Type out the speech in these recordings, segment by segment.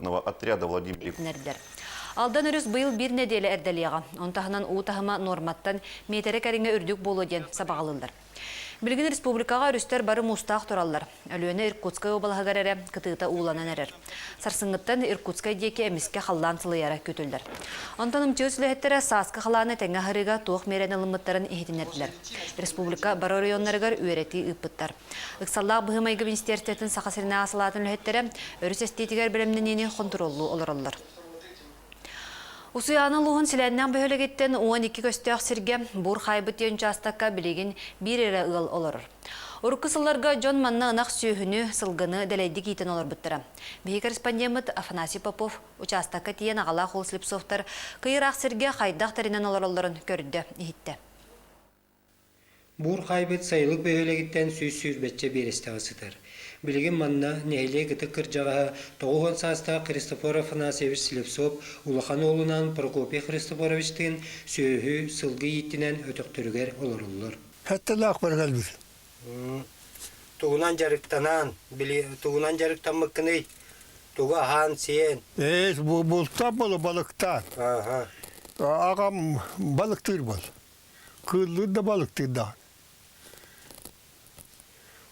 разведывательного отряда Владимир. Алдан өріс бұйыл бір неделі әрдәлеға. Онтағынан ұтағыма норматтан метері кәріңе үрдік болу ден сабағылылар. Білген республикаға өрістер бары мұстақ тұралар. Өліөне Иркутскай обалағығар әрі кытыта ұланан әрір. Сарсыңғыттан Иркутскай деке әміске қаллан сылыяра көтілдір. Онтаным чөсіліхеттері сасқы қаланы тәңі ғырыға тоқ мерен ылымыттарын ехетінерділер. Республика бары районларығар үйреті үппіттар. Үксаллақ бұғымайғы министерстетін сақасырына асылатын үлхеттері өріс эстетігер білімненені контроллу олырылыр. Усуяны луғын сіләннен бөхілігеттен 12 көстіяқ сірге бұр қайбыт ен жастаққа білеген бір әрі ұғыл олырыр. Уркысыларға Джон Манна ынақ сүйіні сылғыны дәлейді кейтін олар бұттыра. Бей корреспондент Афанасий Попов участаққа тиен ағала қол слепсофтар қиырақ сірге қайдақ таринан оларыларын көрді ехетті. Бур хайбет сайылык бөһөлегиттен сүйбетче бересте асытыр. Билген манна нехиле гыты кыржаға тоғуған саста Христофор Афанасьевич Слепцов улахан олунан Прокопий Христофоровичтин сүйі сылгы еттінен өтөктөрүгер олоруллар. Хатталақ бар қалбір. Туғынан жарықтан мыққыны туға хан сен. Бұлттан болы балықтан. Ағам балықтыр бол. Кыллы да балықтыр да.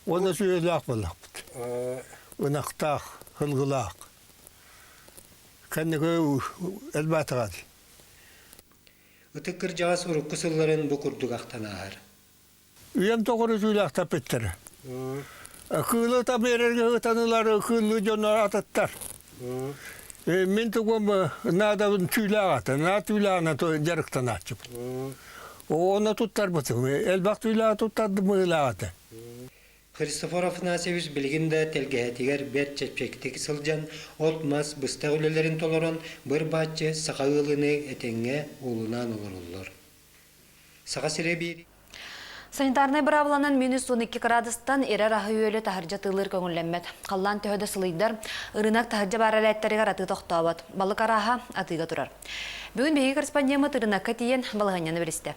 Оны сүйелақ болақ бұд. Үнақтақ, қылғылақ. Кәнеге әлбәті қады. Үті кыржағас ұрық қысыларын бұқырдық ақтан ағар. Үйем тоғыры сүйелақ тапеттірі. Кылы таберерге ұтанылары кылы жонар ататтар. Мен тұғым надавын түйләғ аты. На түйләғына жарықтан атшып. Оны тұттар бұтым. Әлбәқ түйләғ тұттарды мұғыләғ аты. Христофор Афанасьевич білгенде телгәтігер бәт чәпчектік сылжан отмас бұста өлелерін толырын бір бәтче сақа ылыны әтенге олынан олырылыр. Сақа сире бейді. Санитарный бравланан -12 градустан эрер ахы өйлі тахаржа тылыр көңілленмет. Қаллан төхөді сылыйдар, ырынақ тахаржа баралайттарығар аты тоқтауат. Балық араға атыға тұрар. Бүгін бейгі корреспондент ырынаққа тиен балығаняны білісті.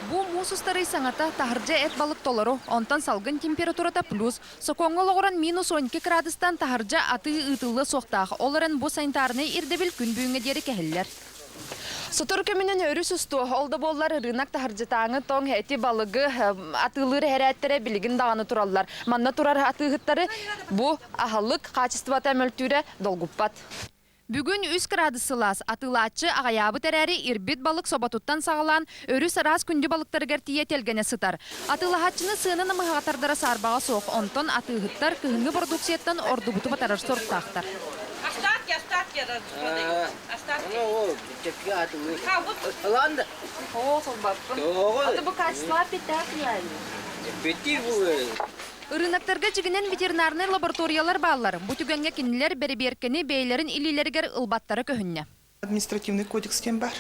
Бу мусустары саңата тахаржа эт балык толору, онтан салгын температурата плюс, сокоңгол оғыран -12 градустан тахаржа аты ытылы соқтағы оларын бу санитарный ирдебіл күн бүйінге дері кәхіллер. Сутур көмінен өрі сұсту, олды боллар рынақ тахаржытаңы тоң әти балығы атылыр әрәттері білігін дағаны тураллар. Манна турар атығыттары бу ахаллық качествата мөлтүрі долгуппат. Бүгін 3 градусылас атылатчы ағаябы тәрәрі ирбит балық собатуттан сағылан өрі сарас күнді балықтарығар тие телгені сытар. Атылағатчыны сыынын мағатардары сарбаға соқ, онтон атығыттар күхінгі продукцияттан орды бұты батарар сорттақтар. Рынактарга жигинен ветеринарный лабораториялар баллар. Бу түгенге кинилер берберкени бейлерин илилергер ылбаттары көһүнне. Административный кодекс тем бар.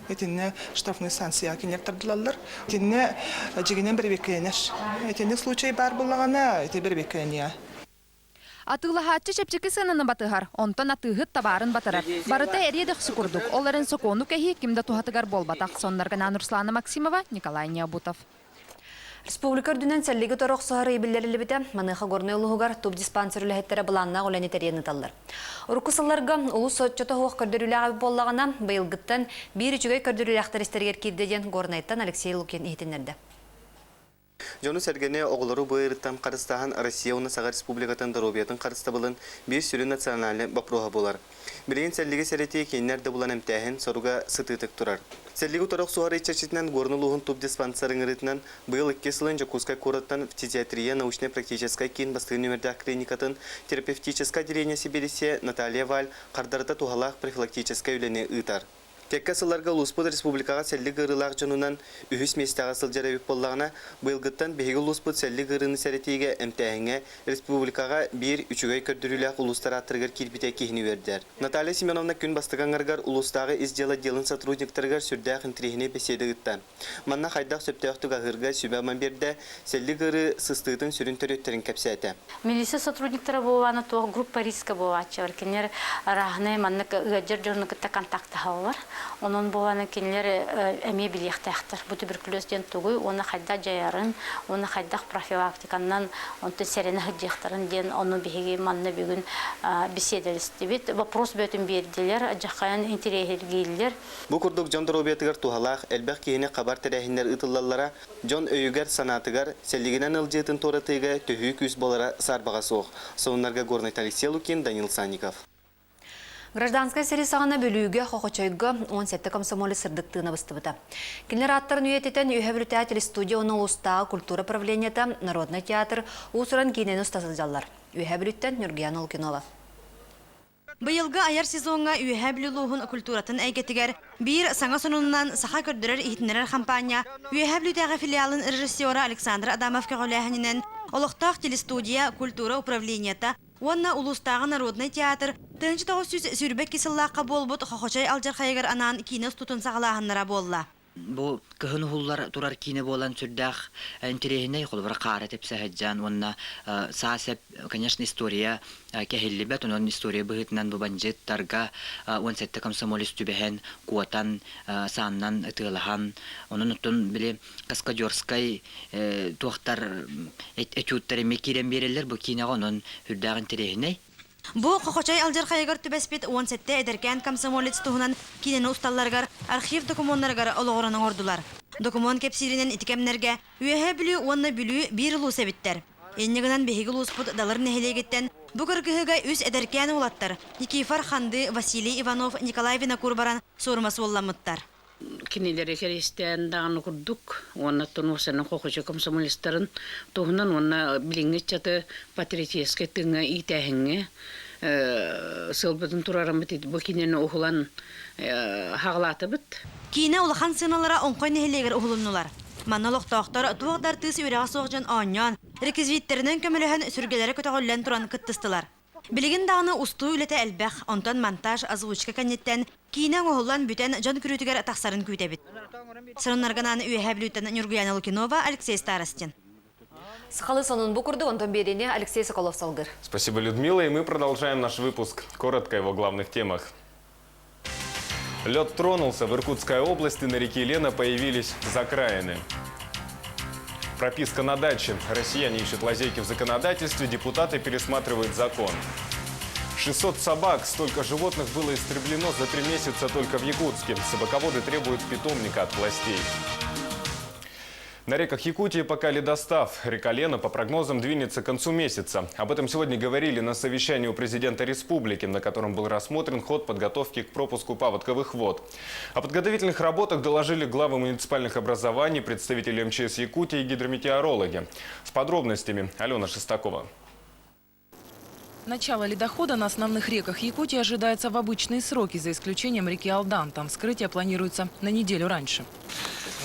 Этинне штрафные санкции кинилер тардылалар. Этинне жигинен берберкенеш. Этинне случай бар буллагана, эти берберкения. Атылахатчы чепчеки сынаны батыгар, онтон атыгыт табарын батырар. Барыта эриедек сукурдук. Оларын сокону кехи кимда тухатыгар болбатак. Соннарган Нурслана Максимова, Николай Необутов. Республика дүнен сәллігі торық сұғары ебілдерілі біті, маныға горны ұлығығар топ диспансерлі әттері бұланна оләне тәрені талдар. Ұрқысыларға ұлы сотчыты хоқ көрдірілі ғабы болағына байылғыттан бір үчігай көрдірілі ақтаристергер кирдеден горнайттан Алексей Лукен ехетінерді. Жону сәргене оғылары бұйырыттан қарыстаған Россия Унасаға Республикатын Доробиятын қарысты бұлын бір сүрі националы бапроға болар. Білген сәлігі сәреті кейінлерді бұлан әмтәхін соруға сытытық тұрар. Сәлігі тұрық суғары ичачетінен горны топ диспансерың ұрытынан бұйыл 2 сылын Жакускай қораттан фтизиатрия научно-практическай кейін бастығы нөмірдәк клиникатын терапевтическай дерение Сибирисе Наталья Валь қардарыта туғалақ профилактическай өлені ұйтар. Текка сыларға Луспод Республикаға сәлі ғырылақ жонунан үхіс местаға сылжар әвіп боллағына бұйылғыттан бейгі Луспод сәлі ғырыны сәретейге әмтәңе Республикаға бір үчігай көрдіріләқ ұлыстар аттырғар келбіте кейіні вердер. Наталья Семеновна күн бастығанғарғар ұлыстағы издела делін сотрудниктарғар сүрдәқ интрихіне беседі ғыттан. Манна қайдақ сөптәқтіг ағырға сүбәман берді сәлі ғыры сыстығытын сүрін төреттерін кәпсәті. Милиция сотрудниктары болуаны тоғы группа риска болуачы. Манна ғаджар жорнықытта контакты хауыр. Onun buğanı kendiler emeği biliyekteğtir. Bu tüberkülozden tuğuy, onu hayda cayarın, onu hayda profilaktikandan, onu serene hıcıqtırın den, onu bihi manna bugün bisedelisti bit. Вопрос bötün berdiler, acakayan interehil geyliler. Bu kurduk John Dorobiyatıgar tuhalaq, elbək kehine qabar terehinler ıtıllallara, John öyüger sanatıgar, selliginen ılcıtın toratıga tühük yüz bolara sarbağa soğuk. Soğunlarga Gornay Alексей Лукин, Данил Санников. Гражданская сері сағына бөлігі қоқочойғы 17 комсомолы сырдықтығына бұстыбыда. Кенлер аттарын үйететен үйәбіліті телестудия оның ұстағы культура правленията Народный театр ұсыран кейнен ұстасызалар. Үйәбіліттен Нұргиян Олкинова. Быйылғы аяр сезонға үйәбілілуғын культуратын әйгетігер бір саңа сонунан саха көрдірер ихтінерер кампания үйәбілітіға филиалын режиссері Александр Адамов кәғоләхінінен олықтақ телестудия культура управленията Онна улустағы Народный театр 1900 сүрбек кесіллаққа болбыт қоқочай алжар қайығыр анан кейінес тұтын сағылағынлара болла. Бу кыһын хуллар турар кине болан сүрдах интерехне холбар кара тепсе хаджан онна саасеп конечно история кехиллибет онон история быгытнан бу банжет тарга 17 комсомолист түбехен куатан саннан ытылахан онун утун биле каскадерской тохтар этюттер мекирен берелер бу кине онон хүрдагы интерехне. Бу қоқочай алжар қайығыр түбәспет 17 әдеркен комсомолец тұғынан кейнені ұсталарғар архив документарғар олығыраның ордулар. Документ кепсирінен итікемнерге үйәе білі онны білі бір ұлу сәбіттер. Еннігінен бейгі ұлуспұт далыр нәхелегеттен бұ кіргіға үз әдеркен олаттар. Никифар Ханды, Василий Иванов, Николай Винокурбаран сормасы олламыттар. Кинилери керестен дағаны күрдік, оны тұнусының қоқычы комсомолистарын тұғынан оны біліңі чаты патриотеске тыңы итәхіңі сылбытын тұрарым бітеді. Бұл кинені ұғылан хағылаты біт. Кейіне ұлақан сыналара оңқой нәхелегер ұғылымнылар. Манналық тоқтар туғдар тыс үйреға соғжан анян, реквизиттерінің көміліхін сүргелері көтіғылен тұран күттістілар. Білігін дағыны ұсту үлеті әлбәқ, онтан монтаж, озвучка кәнеттен, кейінен оғылан бүтен жан күрітігер тақсарын көйтебіт. Сырынларғананы үйәе білуттен Нұргиян Олкинова, Алексей Старостин. Сықалы сонын бұқырды, онтан беріне Алексей Соколов салгыр. Спасибо, Людмила, и мы продолжаем наш выпуск. Коротко о его главных темах. Лед тронулся, в Иркутской области на реке Лена появились закраины. Прописка на даче. Россияне ищут лазейки в законодательстве, депутаты пересматривают закон. 600 собак, столько животных было истреблено за 3 месяца только в Якутске. Собаководы требуют питомника от властей. На реках Якутии пока ледостав. Река Лена, по прогнозам, двинется к концу месяца. Об этом сегодня говорили на совещании у президента республики, на котором был рассмотрен ход подготовки к пропуску паводковых вод. О подготовительных работах доложили главы муниципальных образований, представители МЧС Якутии и гидрометеорологи. С подробностями Алена Шестакова. Начало ледохода на основных реках Якутии ожидается в обычные сроки, за исключением реки Алдан. Там вскрытие планируется на неделю раньше.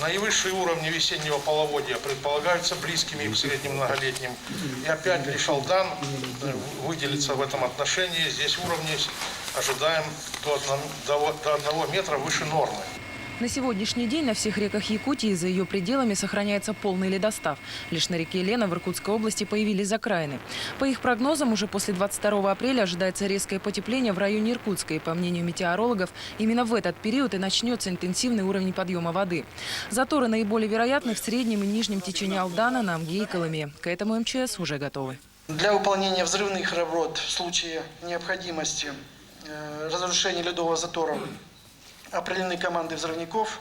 Наивысшие уровни весеннего половодья предполагаются близкими к средним многолетним. И опять лишь Алдан выделится в этом отношении. Здесь уровни ожидаем до 1 метра выше нормы. На сегодняшний день на всех реках Якутии за ее пределами сохраняется полный ледостав. Лишь на реке Лена в Иркутской области появились закраины. По их прогнозам, уже после 22 апреля ожидается резкое потепление в районе Иркутска. И по мнению метеорологов, именно в этот период и начнется интенсивный уровень подъема воды. Заторы наиболее вероятны в среднем и нижнем течении Алдана, на Амге и Колыме. К этому МЧС уже готовы. Для выполнения взрывных работ в случае необходимости разрушения ледового затора определены команды взрывников.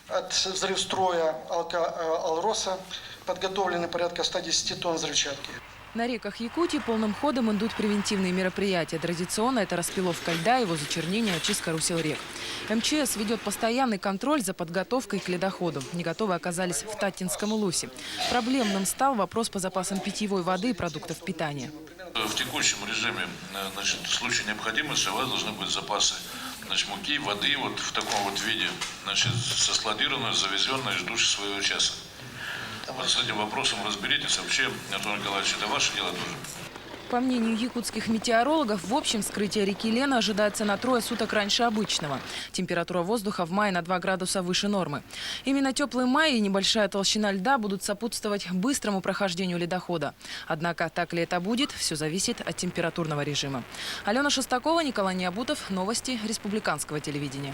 От взрывстроя «Алроса» подготовлены порядка 110 тонн взрывчатки. На реках Якутии полным ходом идут превентивные мероприятия. Традиционно это распиловка льда, его зачернение, очистка русел рек. МЧС ведет постоянный контроль за подготовкой к ледоходу. Не готовы оказались в Таттинском Улусе. Проблемным стал вопрос по запасам питьевой воды и продуктов питания. В текущем режиме, в случае необходимости, у вас должны быть запасы муки, воды вот в таком вот виде, соскладированные, завезенные, ждущие своего часа. Вот с этим вопросом разберитесь. Вообще, Антон Николаевич, это ваше дело тоже. По мнению якутских метеорологов, в общем вскрытие реки Лена ожидается на 3 суток раньше обычного. Температура воздуха в мае на 2 градуса выше нормы. Именно теплый май и небольшая толщина льда будут сопутствовать быстрому прохождению ледохода. Однако, так ли это будет, все зависит от температурного режима. Алена Шестакова, Николай Необутов. Новости республиканского телевидения.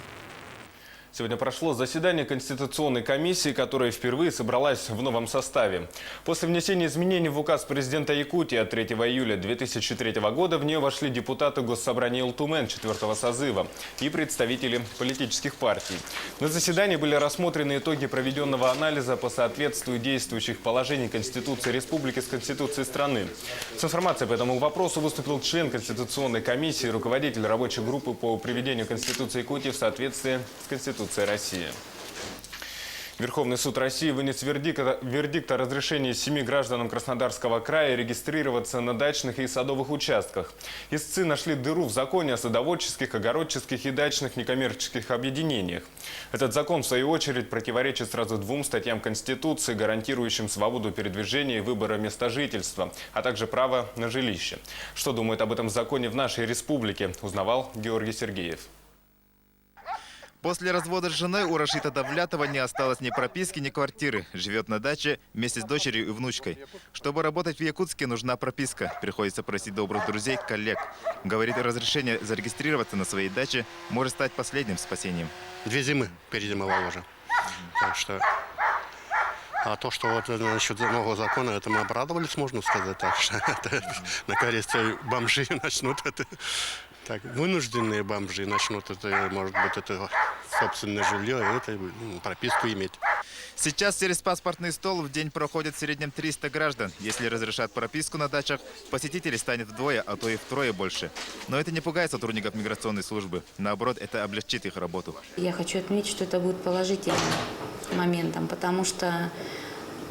Сегодня прошло заседание Конституционной комиссии, которая впервые собралась в новом составе. После внесения изменений в указ президента Якутии от 3 июля 2003 года в нее вошли депутаты Госсобрания Илтумен 4-го созыва и представители политических партий. На заседании были рассмотрены итоги проведенного анализа по соответствию действующих положений Конституции Республики с Конституцией страны. С информацией по этому вопросу выступил член Конституционной комиссии, руководитель рабочей группы по приведению Конституции Якутии в соответствии с Конституцией России. Верховный суд России вынес вердикт о разрешении 7 гражданам Краснодарского края регистрироваться на дачных и садовых участках. Истцы нашли дыру в законе о садоводческих, огородческих и дачных некоммерческих объединениях. Этот закон, в свою очередь, противоречит сразу 2 статьям Конституции, гарантирующим свободу передвижения и выбора места жительства, а также право на жилище. Что думают об этом законе в нашей республике, узнавал Георгий Сергеев. После развода с женой у Рашита Давлятова не осталось ни прописки, ни квартиры. Живет на даче вместе с дочерью и внучкой. Чтобы работать в Якутске, нужна прописка. Приходится просить добрых друзей, коллег. Говорит, разрешение зарегистрироваться на своей даче может стать последним спасением. 2 зимы перезимовал уже. Так что... А то, что вот насчет нового закона, это мы обрадовались, можно сказать. Так что наконец-то бомжи начнут это... Так, вынужденные бомжи начнут это, может быть, это собственное жилье, это прописку иметь. Сейчас через паспортный стол в день проходит в среднем 300 граждан. Если разрешат прописку на дачах, посетителей станет вдвое, а то и втрое больше. Но это не пугает сотрудников миграционной службы. Наоборот, это облегчит их работу. Я хочу отметить, что это будет положительным моментом, потому что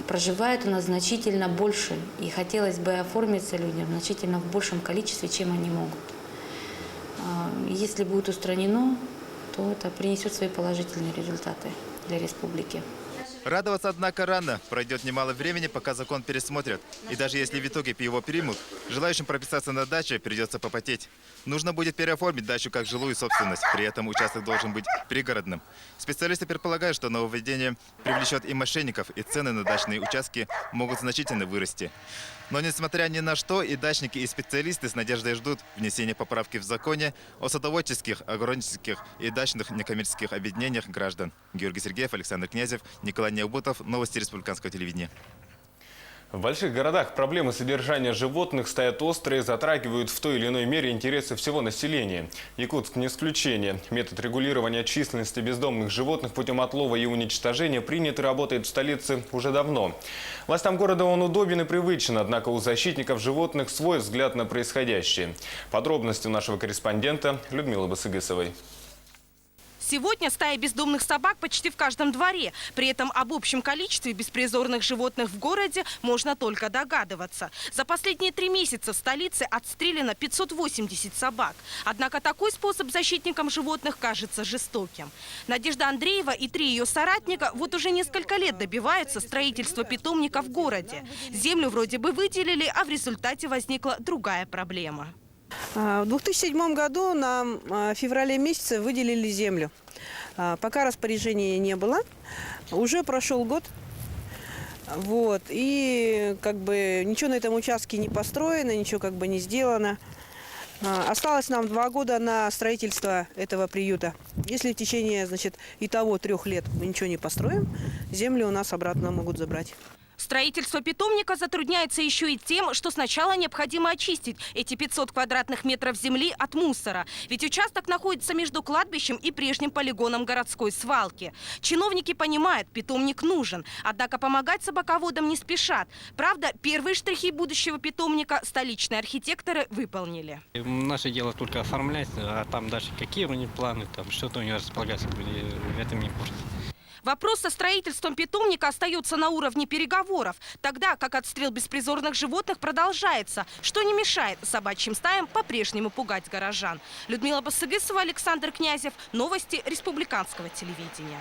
проживает у нас значительно больше. И хотелось бы оформиться людям значительно в большем количестве, чем они могут. Если будет устранено, то это принесет свои положительные результаты для республики. Радоваться, однако, рано. Пройдет немало времени, пока закон пересмотрят. И даже если в итоге его примут, желающим прописаться на даче придется попотеть. Нужно будет переоформить дачу как жилую собственность. При этом участок должен быть пригородным. Специалисты предполагают, что нововведение привлечет и мошенников, и цены на дачные участки могут значительно вырасти. Но несмотря ни на что, и дачники, и специалисты с надеждой ждут внесения поправки в законе о садоводческих, огороднических и дачных некоммерческих объединениях граждан. Георгий Сергеев, Александр Князев, Николай Неубутов. Новости республиканского телевидения. В больших городах проблемы содержания животных стоят острые, затрагивают в той или иной мере интересы всего населения. Якутск не исключение. Метод регулирования численности бездомных животных путем отлова и уничтожения принят и работает в столице уже давно. Властям города он удобен и привычен, однако у защитников животных свой взгляд на происходящее. Подробности у нашего корреспондента Людмилы Басыгысовой. Сегодня стая бездомных собак почти в каждом дворе. При этом об общем количестве беспризорных животных в городе можно только догадываться. За последние 3 месяца в столице отстреляно 580 собак. Однако такой способ защитникам животных кажется жестоким. Надежда Андреева и 3 ее соратника вот уже несколько лет добиваются строительства питомника в городе. Землю вроде бы выделили, а в результате возникла другая проблема. В 2007 году нам в феврале месяце выделили землю. Пока распоряжения не было. Уже прошел год. Вот. И как бы ничего на этом участке не построено, ничего как бы не сделано. Осталось нам 2 года на строительство этого приюта. Если в течение, значит, итого 3 лет мы ничего не построим, землю у нас обратно могут забрать. Строительство питомника затрудняется еще и тем, что сначала необходимо очистить эти 500 квадратных метров земли от мусора. Ведь участок находится между кладбищем и прежним полигоном городской свалки. Чиновники понимают, питомник нужен, однако помогать собаководам не спешат. Правда, первые штрихи будущего питомника столичные архитекторы выполнили. Наше дело только оформлять, а там дальше какие у них планы, там что-то у них располагаться, в этом не может. Вопрос со строительством питомника остается на уровне переговоров, тогда как отстрел беспризорных животных продолжается, что не мешает собачьим стаям по-прежнему пугать горожан. Людмила Басыгысова, Александр Князев. Новости республиканского телевидения.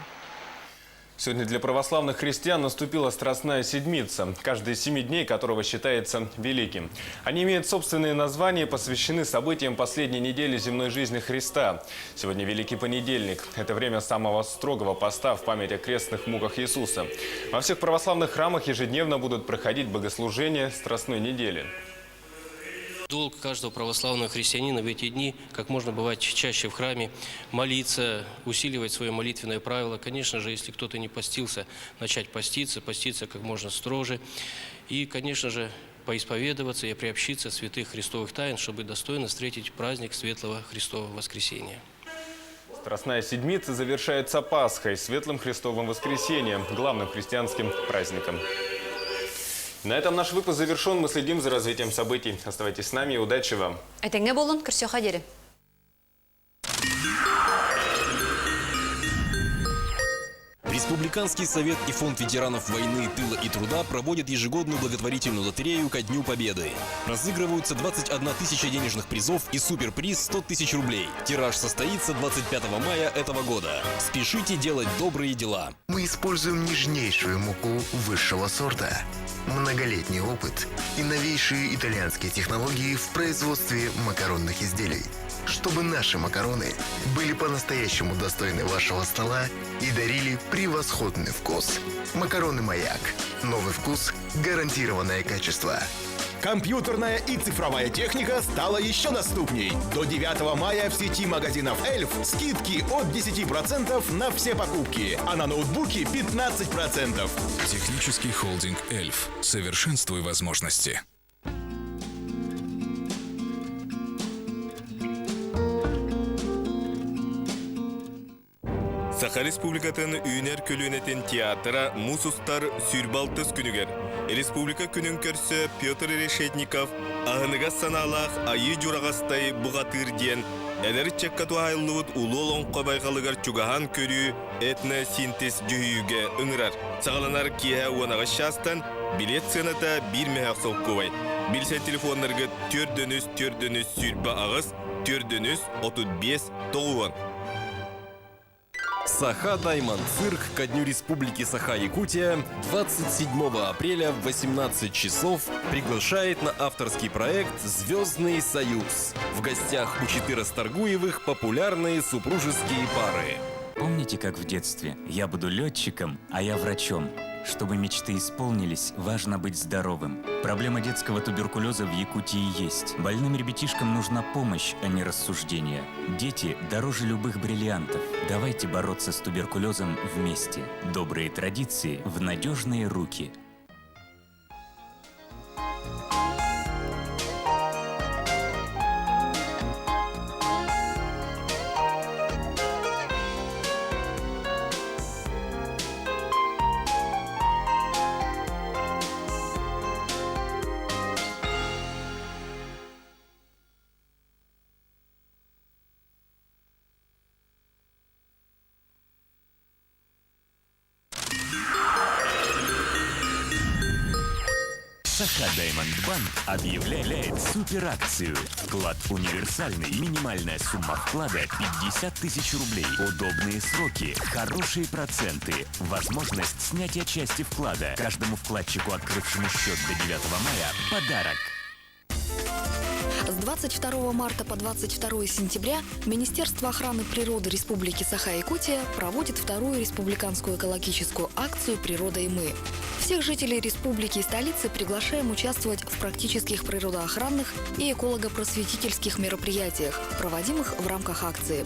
Сегодня для православных христиан наступила Страстная Седмица, каждый из 7 дней которого считается великим. Они имеют собственные названия и посвящены событиям последней недели земной жизни Христа. Сегодня Великий Понедельник. Это время самого строгого поста в память о крестных муках Иисуса. Во всех православных храмах ежедневно будут проходить богослужения Страстной недели. Долг каждого православного христианина в эти дни как можно бывать чаще в храме, молиться, усиливать свое молитвенное правило. Конечно же, если кто-то не постился, начать поститься как можно строже. И, конечно же, поисповедоваться и приобщиться святых христовых тайн, чтобы достойно встретить праздник Светлого Христового Воскресения. Страстная Седмица завершается Пасхой, Светлым Христовым Воскресением, главным христианским праздником. На этом наш выпуск завершен. Мы следим за развитием событий. Оставайтесь с нами и удачи вам. Этеңе болын, кірсе қадері. Республиканский совет и фонд ветеранов войны, тыла и труда проводят ежегодную благотворительную лотерею ко Дню Победы. Разыгрываются 21 тысяча денежных призов и суперприз 100 тысяч рублей. Тираж состоится 25 мая этого года. Спешите делать добрые дела. Мы используем нежнейшую муку высшего сорта, многолетний опыт и новейшие итальянские технологии в производстве макаронных изделий, чтобы наши макароны были по-настоящему достойны вашего стола и дарили превосходный вкус. Макароны «Маяк». Новый вкус, гарантированное качество. Компьютерная и цифровая техника стала еще доступней. До 9 мая в сети магазинов «Эльф» скидки от 10% на все покупки, а на ноутбуки 15%. Технический холдинг «Эльф». Совершенствуй возможности. Саха Республикатын үйнер көлөнетін театра Мусустар Сүрбалтыз күнігер. Республика күнін көрсі Петр Решетников ағыныға саналақ айы жұрағастай бұғатыр ден әлір чеккату айлуыд улол оңқа байғалығар чугахан көрі этно синтез жүйіге үңірар. Сағаланар кия уанаға шастан билет сыната бір мәғақ соққывай. Білсен телефонларға төрдөніз сүрбі ағыз, төрдөніз 35 тоғуан. Саха Даймонд цирк ко Дню Республики Саха-Якутия 27 апреля в 18 часов приглашает на авторский проект «Звездный союз». В гостях у 4 Старгуевых популярные супружеские пары. Помните, как в детстве? Я буду летчиком, а я врачом. Чтобы мечты исполнились, важно быть здоровым. Проблема детского туберкулеза в Якутии есть. Больным ребятишкам нужна помощь, а не рассуждения. Дети дороже любых бриллиантов. Давайте бороться с туберкулезом вместе. Добрые традиции в надежные руки. Саха Даймонд Банк объявляет суперакцию. Вклад универсальный, минимальная сумма вклада 50 тысяч рублей. Удобные сроки, хорошие проценты, возможность снятия части вклада. Каждому вкладчику, открывшему счет до 9 мая, подарок. С 22 марта по 22 сентября Министерство охраны природы Республики Саха-Якутия проводит вторую республиканскую экологическую акцию «Природа и мы». Всех жителей республики и столицы приглашаем участвовать в практических природоохранных и эколого-просветительских мероприятиях, проводимых в рамках акции.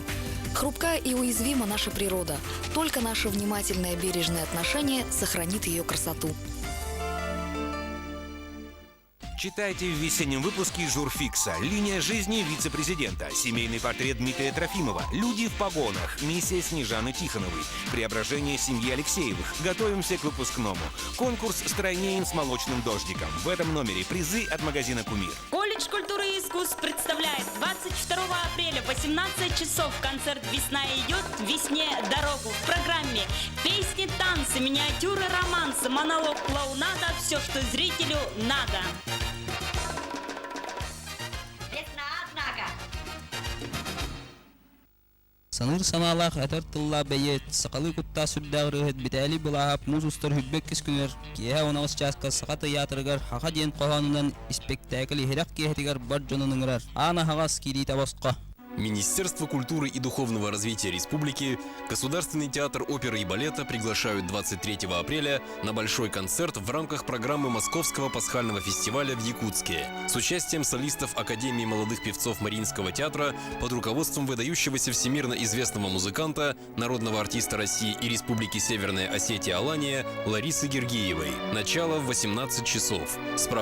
Хрупкая и уязвима наша природа. Только наше внимательное бережное отношение сохранит ее красоту. Читайте в весеннем выпуске «Журфикса». Линия жизни вице-президента. Семейный портрет Дмитрия Трофимова. Люди в погонах. Миссия Снежаны Тихоновой. Преображение семьи Алексеевых. Готовимся к выпускному. Конкурс «Стройнеем с молочным дождиком». В этом номере призы от магазина «Кумир». Колледж культуры и искусств представляет 22 апреля в 18 часов концерт «Весна идет, весне дорогу». В программе песни, танцы, миниатюры, романсы, монолог, клоунада. Все, что зрителю надо. Sanır sanalaq atar tilla beyet saqalı kutta süddağrıhet bitali bilahap muzustar hübbek kisküner kiya ona vasçaska saqata yatırgar haqa den qohanından spektakli heraq kehtigar barjonunungar ana hagas kiri tabasqa Министерство культуры и духовного развития республики, Государственный театр оперы и балета приглашают 23 апреля на большой концерт в рамках программы Московского пасхального фестиваля в Якутске с участием солистов Академии молодых певцов Мариинского театра под руководством выдающегося всемирно известного музыканта, народного артиста России и Республики Северная Осетия Алания Ларисы Гергеевой. Начало в 18 часов. Справки